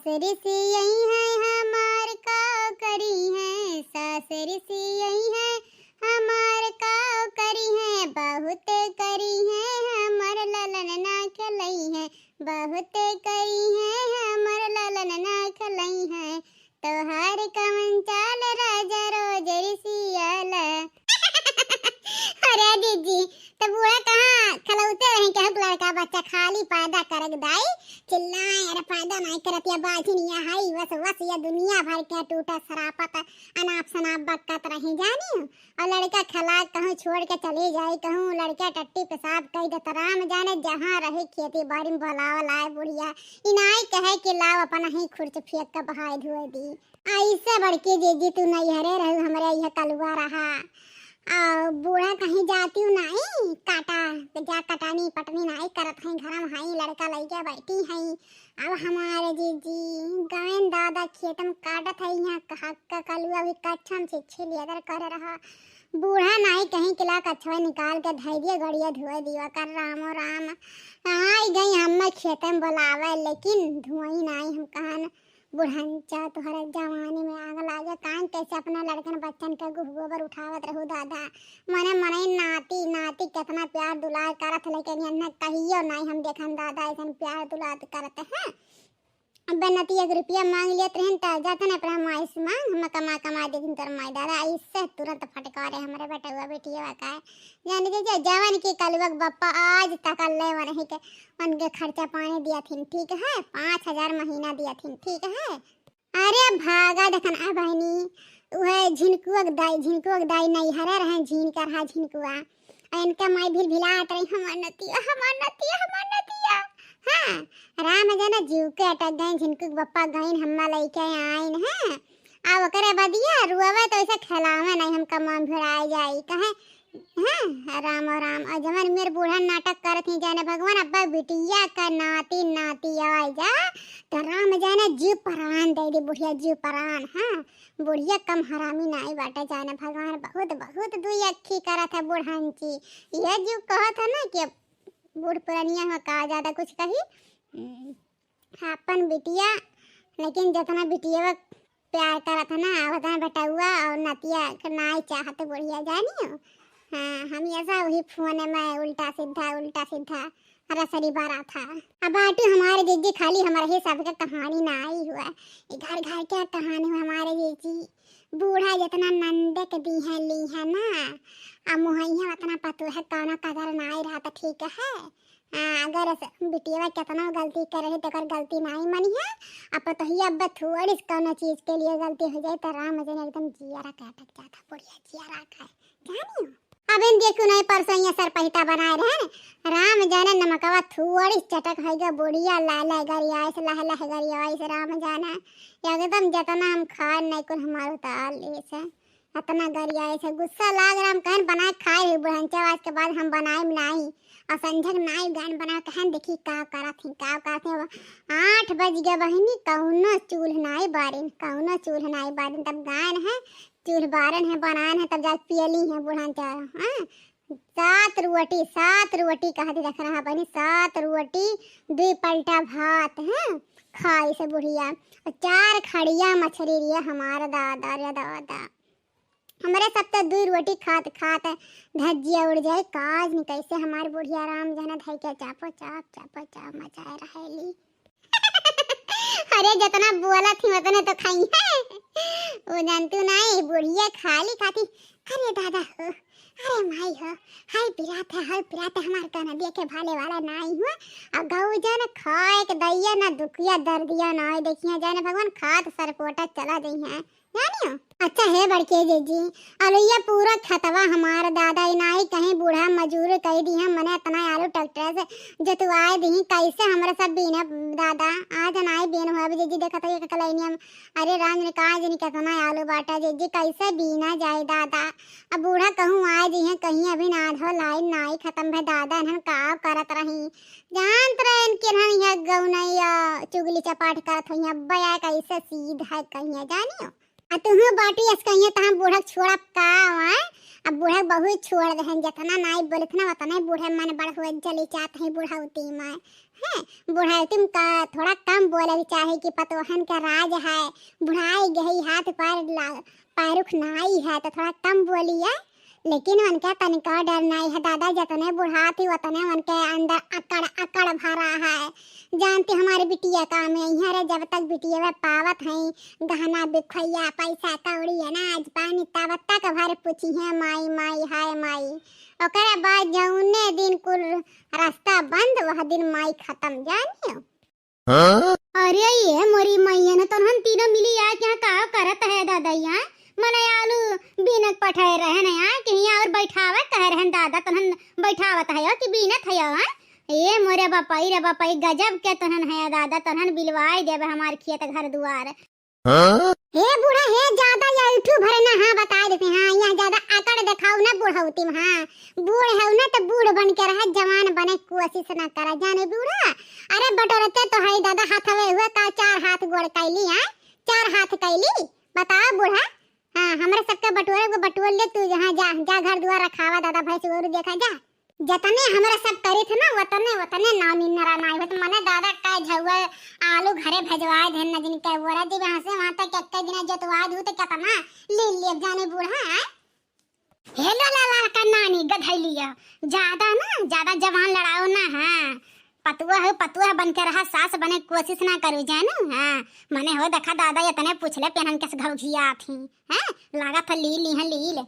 सासरी सी यही है हमार का करी है, सासरी सी यही है हमार का करी है, बहुत करी है हमर ललन ना खलई है, बहुत करी है हमर ललन ना खलई है, तोहार कमन चाल राजा रोज रिसियल। अरे दीदी तो बूढ़ा कहाँ खलौते रहे क्या लड़का बच्चा खाली पैदा करक दाई चिल्लाए अरे पैदा नहीं करत या बाझिनिया हाई बस बस या दुनिया भर के टूटा सरापत अनाप शनाप बकत रही जानी और लड़का खला कहूँ छोड़ के चले जाए कहूँ लड़का टट्टी पेशाब कही दे राम जाने जहाँ रहे खेती बाड़ी में भलाव लाए बुढ़िया इनाई कहे कि लाव अपना ही खुर्च फेंक के बहाए धुए दी ऐसे बड़की जीजी तू नहीं हरे रहू हमारे यह कलुआ रहा बूढ़ा कहीं जाती हूँ नहीं काटा तो जा कटानी पटनी नहीं करत है घर में हाई लड़का लड़का बैठी है अब हमारे जीजी गैन दादा खेत में काटत है यहाँ कहा कलुआ भी कच्छम से लेदर कर रहा बूढ़ा नहीं कहीं किला कछवा निकाल के धै दिया गड़िया धुए दिया कर रामो राम आई गई हम खेत में बुलावे लेकिन धुआई नहीं हम कहा बुढ़ांचा तुहरे जवानी में आग लागे कान कैसे अपना लड़कन बच्चन के गोबर उठावत रहू दादा मने मने नाती नाती कितना प्यार दुलार करत लेकिन यहाँ कहियो नहीं हम देखन दादा ऐसा प्यार दुलार करते हैं अब नती 1 रुपया मांग लिया रहन त जातन अपना माई से मांग हम कमा कमा देथिन तर माई दादा इससे तुरंत फटकारे हमारे बेटा हुआ बेटिया का जाने दे जवान की कलवक बप्पा आज तक ले वरही के उनके खर्चा पानी दिया थी ठीक है 5000 महीना दिया थी ठीक है अरे भागा देखन आ बहनी वह झिनकुक दाई नहीं हरे रहे झीन कर हा झिनकुआ इनका माई भी भिलात रही हमार नतिया हाँ राम जाना जीव के अटक गए झिनकुक बप्पा गईन हम्मा लइके आइन है अब ओकरे बदिया रुआवे तो ऐसे खिलावे नहीं हम कमान भिड़ाई जाई कहे हाँ राम और जमन मेरे बूढ़ा नाटक करत ही जाने भगवान अब्बा बिटिया का नाती आए जा तो राम जाने जीव प्राण दे दी बुढ़िया जीव प्राण हाँ बुढ़िया कम हरामी नहीं बाटे जाने भगवान बहुत दुई अखी करत है बुढ़ांची ये जीव कहत है ना कि बूढ़ पुरानिया में कहा ज्यादा कुछ कही अपन बिटिया लेकिन जितना बिटिया प्यार करत है ना उतना बेटा हुआ और नतिया नहीं चाहते बुढ़िया जानी हो हाँ हम ऐसा वही फोन में उल्टा सीधा रसरी बारा था अब बाटू हमारे जीजी खाली हमारे ही सबका कहानी ना आई हुआ घर क्या कहानी हुआ हमारे जीजी बूढ़ा जितना नंदक दी है ली है ना अब मुहैया उतना पतू है कौन कदर ना ही रहा तो ठीक है अगर बिटिया कितना गलती करे तो गलती नहीं मनी है अब तो ही अब थोड़ी कौन चीज के लिए गलती हो जाए तो राम जन एकदम जियारा काटक जाता बढ़िया जियारा खाए जानी अब इन देखो नहीं परसों ये सर पहिटा बनाए रहे राम जाने नमकवा थोड़ी चटक है बुढ़िया लाला गरिया से लह गरिया से राम जाने एकदम जितना हम खाए नहीं कुल हमारे उतार ले से इतना गरिया से गुस्सा लाग रहा हम कहन बनाए खाए हुए बुढ़ंचा आज के बाद हम बनाए नहीं और संझक नाई गान बना कहन देखी का करत 8 बज गए बहनी कौनो चूल्ह नाई बारिन तब गान है चूल्ह बारन है बनान है तब जा पियली है बुढ़ंचा हाँ 7 रोटी कहती रख रहा बहनी 7 रोटी 2 पलटा भात है खाई से बुढ़िया और 4 खड़िया मछली रिया हमारा दादा हमारे सब तो 2 रोटी खात धज्जिया उड़ जाए काज नहीं कैसे हमारे बुढ़िया राम जाना धाई क्या चाप मचाए रहेली अरे जितना बोला थी उतने तो खाई है वो जानतू नहीं बुढ़िया खाती अरे दादा हो अरे माई हो हाय पिराते हमारे का नदिया के भाले वाला नहीं हुआ अब गऊ जाने खाए के दैया ना दुखिया दर्दिया ना देखिए जाने भगवान खात सरपोटा चला गई है जानियो अच्छा है बड़के जीजी अलैया पूरा खतवा हमारा दादा इनाई कहीं बूढ़ा मजूर कह दी हम मने इतना आलू ट्रैक्टर से जतवाए दी कैसे हमरा सब बीना दादा आज नाई बीन हुआ जीजी देखा तो ये कलैनियम अरे राम ने कहा जनी कितना आलू बाटा जीजी कैसे बीना जाए दादा अब बूढ़ा कहूँ आए दी है कहीं अभी ना धो लाइन नाई खत्म है दादा हम का करत रही जानत रहे इनके हम यहाँ गौनैया चुगली चपाट करत हो अब्बा या कैसे सीधा कहीं जानियो तुम बाटी अस कहिए तहां बूढ़ा छोड़ा का अब बूढ़ा बहुत छोड़ दे हैं, जितना नाई बोले ना उतना बूढ़े मन बड़ हो चली चाहते हैं बुढ़ावती में है। बुढ़ावती का थोड़ा कम बोले चाहे कि पतोहन का राज है, बुढ़ाई गई हाथ पैरुख नाई है तो थोड़ा कम बोलिए। लेकिन उनका तनिका डर नहीं है दादा, जितने बुढ़ाती उतने उनके अंदर अकड़ अकड़ भरा है। जानते हमारे बिटिया काम है यहाँ, जब तक बिटिया में पावत है गहना बिखैया पैसा कौड़ी अनाज पानी तब तक भर पूछी है माई माई हाय माई। ओकरे बाद जौने दिन कुल रास्ता बंद वह दिन माई खत्म जानियो। अरे ये मोरी मैया ने तो हम तीनों मिली आज यहाँ का करत है दादा यहाँ मने आलू बीनक पठाए रहे न यार कि यहाँ और बैठावे कह रहे दादा तहन बैठावत है कि बीनत है हां। ये मोरे बापाई रे बापाई गजब के तहन है दादा, तहन बिलवाई देबे हमार खेत घर दुआर। हे बूढ़ा हे ज्यादा या उठू भरे ना हां बता देते हां, यहाँ ज्यादा आकड़ दिखाओ ना बुढ़ौती में। हां बूढ़ है ना तो बूढ़ बन के रह, जवान बने कोशिश ना करा जाने बूढ़ा। अरे बटोरते तो है दादा हाथवे हुए का 4 हाथ गोड़ कैली हां, 4 हाथ कैली बताओ बूढ़ा। हाँ हमारे सबका बटुआ को बटुआ ले तू जहाँ जा जा घर दुआर रखावा दादा भैंस गोरू देखा जा। जतने हमारा सब करे थे ना वतने वतने नामी नरा नाई होत मने दादा का झुआ आलू घरे भेजवा दे न दिन के बोरा जी वहां से वहां तक एक दिन जोतवा दू तो कितना ले जाने बूढ़ा। हेलो लाला का नानी गधैलिया ज्यादा ना ज्यादा जवान लड़ाओ ना। हां पतुआ बन के रहा, सास बने कोशिश ना करू जानो। हां मने हो देखा दादा इतने पूछले पेहन के घौघिया थी हैं, लगा था ली ली